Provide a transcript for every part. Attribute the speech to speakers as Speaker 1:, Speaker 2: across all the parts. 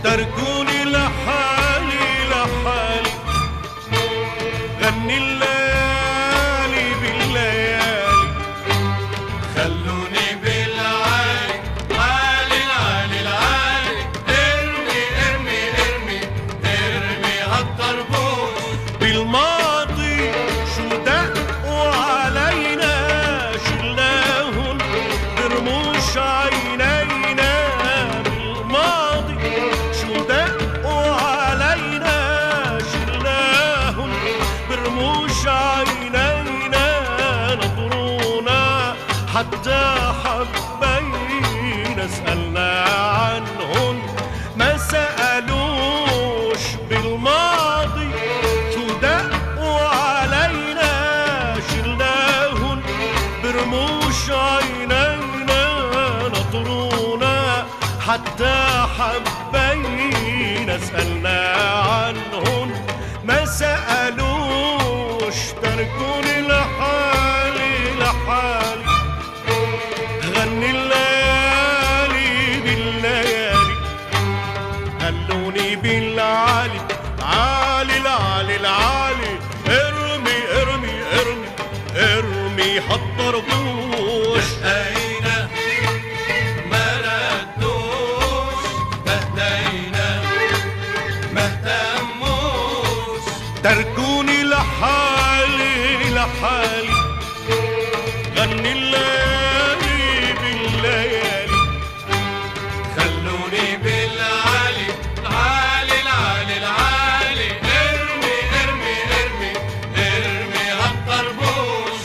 Speaker 1: تركوني لحالي لحالي، غني الليالي بالليالي،
Speaker 2: خلوني بالعالي عالي العالي العالي، ارمي ارمي ارمي ارمي هالطربوش.
Speaker 1: بالماضي شو دقوا علينا شلناهم برموش عينينا، بالماضي شو دقوا علينا شلناهم برموش عينينا، نظرونا حتى حبينا سألنا عنهم ما سألوش. بالماضي شو دقوا علينا شلناهم برموش عينينا، نطرونا حتى حبينا سألنا عنهم ما سألوش. تركوني لحالي لحالي، غني الليالي بالليالي، خلوني بالعالي عالي العالي العالي، ارمي ارمي ارمي ارمي هالطربوش.
Speaker 2: دقينا ما ردوش، بهدينا ما اهتموش.
Speaker 1: تركوني لحالي لحالي، غني الليالي بالليالي،
Speaker 2: خلوني بالعالي العالي العالي العالي، ارمي ارمي ارمي ارمي هالطربوش.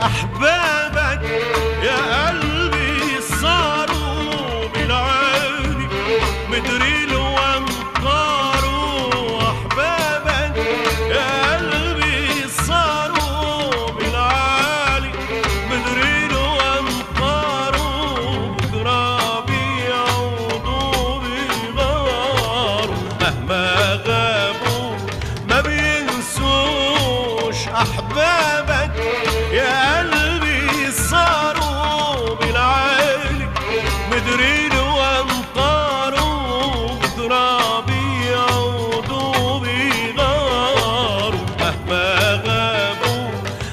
Speaker 1: أحبابك يا قلبي صاروا بالعالي مدري له أمطاره. أحبابك يا قلبي صاروا بالعالي مدري له أمطاره، بكرة بيعودوا بيغاروا مهما غابوا ما بينسوش. أحبابك يا قلبي صاروا بالعالي مدري له أمطاره، بكرة بيعودوا بيغاروا مهما غابوا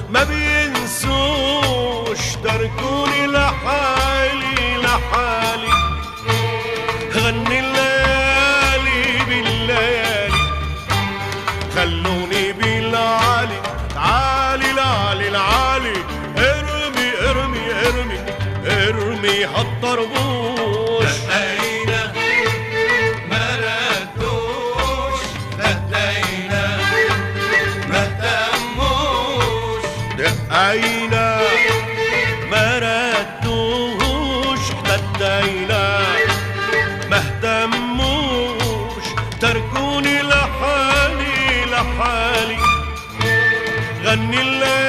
Speaker 1: ما بينسوش. تركوني لحالي لحالي، غني الليالي بالليالي، خلوني بالعالي عالي العالي العالي، ارمي ارمي ارمي ارمي هالطربوش.
Speaker 2: دقينا ما ردوش، بهدينا ما اهتموش.
Speaker 1: دقينا ما ردوش، اهتدينا ما اهتموش. تركوني لحالي لحالي، غني الليل